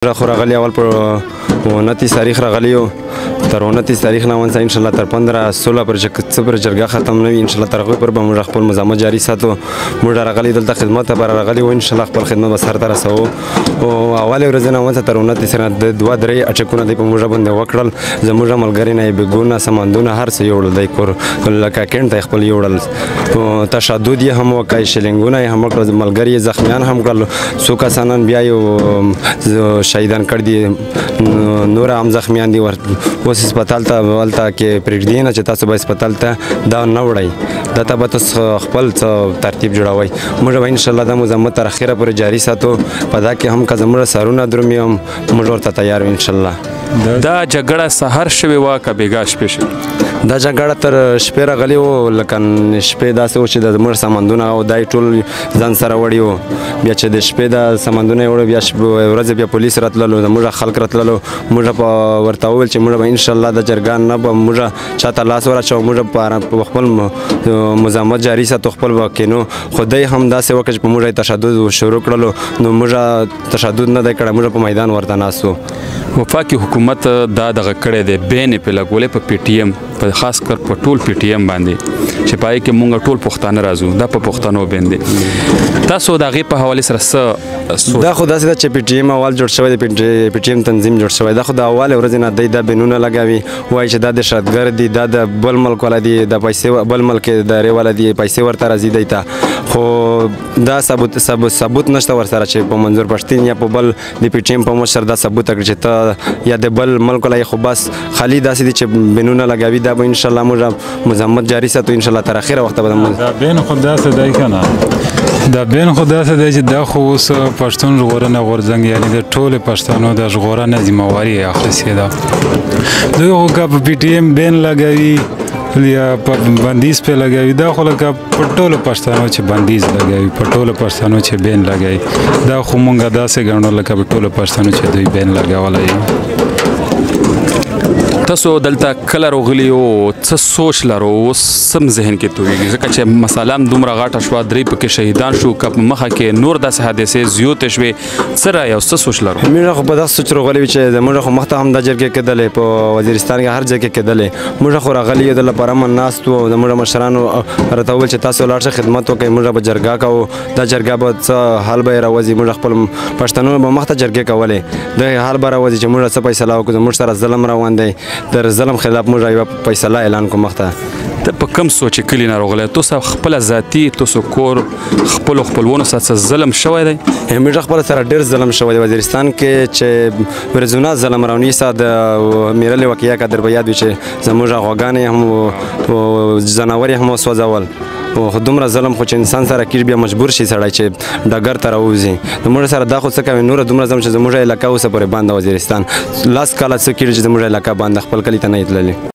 خو راغلی اول په 29 تاریخ راغلی یو تر 29 تاریخ نه ونڅه انشاءالله تر 15 16 پر جرګه ختم نه وي انشاءالله تر هغوی پر به موږ خپل مزاحمت جاري ساتو. موږ راغلي دلته خدمت لپاره راغلي وو انشاءالله خپل خدمت به سرته رسوو. اولې ورځې نه ونڅه تر 29 نه د 2-3 اټکونه دی په موږ باندې وکړل. زموږ ملګري نه یې بېګونه ساماندونه هر څه یوړل دی کور لکه کینټ ته یې خپل یوړل. تشدد یې هم وکړ شلینګونه یې هم وکړل ملګري یې زخمیان هم کړل. څو کسانان بیا یو شهیدان کړ دي نور هم زخمیان دي اوس هسپتال ته هلته کې پرېږدي نه چې تاسو به هسپتال ته دا نه وړئ دا ته به تاسو خپل څه ترتیب جوړوئ. موږ به انشاءالله دا مزاحمت تر اخره پورې جاري ساتو. په دا کې هم که زموږ سرونه درومي هم موږ ورته تیار یو انشاءالله. دا جګړه سهار شوې وه که بېګا شپې شوې؟ دا جګړه تر شپې راغلې وه لکه شپې داسې و چې د زموږ ساماندونه او دا یې ټول ځان سره وړي وو. بیا چې د شپې دا ساماندونه یې وړل بیا ورځې بیا پولیس راتللو زموږ خلک راتللو. موږ به ورته وویل چې موږ به انشاءالله د جرګه نه به موږ چاته لاس ورچوو موږ په خپل مزاحمت جاري ساتو خپل به کینو. خو دی هم داسې وکړه چې په موږ یې تشدد شروع کړلو نو موږ تشدد نه دی کړی موږ په میدان ورته ناست وو. وفاقي حکومت دا دغه کړی دی بین یې پرې لګولی په پی ټي ایم په خاص کر په ټول پی ټي ایم باندې چې په هغې کې مونږ ټول پښتانه راځو دا په پښتنو بین دی. تاسو د هغې په حوالې سره څه دا خو داسې ده چې پی ټي ایم اول جوړ شوی دی پی ټي ایم تنظیم جوړ شوی دا خو د اولې ورځې نه دی دا بینونه لګوي وایي چې دا دهشتګرد دي دا د بل ملک والا دي د پیسې بل ملک ادارې والا دي پیسې ورته راځي دی ته. خو دا ثبوت نشته ورسره چې په منظور پښتین یا په بل د پی ټي ایم په مشر دا ثبوت کړي چې ته یا د بل ملک والا خو بس خالي داسې دي چې بینونه لګوي. دا به انشاءالله موږ مزاحمت جاري ساتو انشاءالله تر اخره وخته به دا بین خو داسې دی که نه دا بین خو داسې دی چې دا خو اوس پښتون ژغورنه غورځنګ یعنې د ټولې پښتنو د ژغورنه ذمهواري یې اخیستې ده. دوی خو که په پی ټي ایم بین لګوي یا په بندیز پې لګوي دا خو لکه په ټولو پښتنو چې بندیز لګوي په ټولو پښتنو چې بین لګوي دا خو مونږ داسې ګڼو لکه په ټولو پښتنو چې دوی بین لګولی. تاسو دلته کله راغلي یو څه سوچ لرو اوس سم ذهن کې تویږي ځکه چې مسله هم دومره غټه شوه 3 پکې شهیدان شو که په مخه کې نور داسې حادثې زیاتې شوې څه رایه او څه سوچ لرو؟ موږ خو په دغه سوچ راغلي وو چې زموږ خو مخته هم دا جرګې کېدلې په وزیرستان کې هر ځای کې کېدلې. موږ خو راغلي یو د لپاره امن ناست وو زموږ مشرانو راته وویل چې تاسو لاړ شئ خدمت وکړئ موږ به جرګه کوو دا جرګه به څه حل به یې راوځي. موږ خپل پښتنو به مخته جرګې کولې د حل به راوځي چې موږ څه فیصله وکړو زموږ سره ظلم روان دی در ظلم خلاف موږ یوه فیصله اعلان کړو مخته. ته په کوم سوچ کلي نه راغلی تاسو خپله ذاتي تاسو کور خپلو خپلوانو سره څه ظلم شوی دی؟ موږ خپله سره ډېر ظلم شوی دی وزیرستان کې چې ورځونه ظلم رانیسه د میرلې واقعه که در به یاد وي چې زموږ غواګانې هم ځناور یې هم وسوځول. خو دومره ظلم خو چې انسان سره کېږي بیا مجبور شي سړی چې ډګر ته راوځي. زموږ سره دا خو څه کوي نوره دومره ظلم چې زموږ علاقه اوسه پورې بنده وزیرستان 10 کاله څه کېږي چې زموږ علاقه بنده خپل کلي ته نه یې تللي.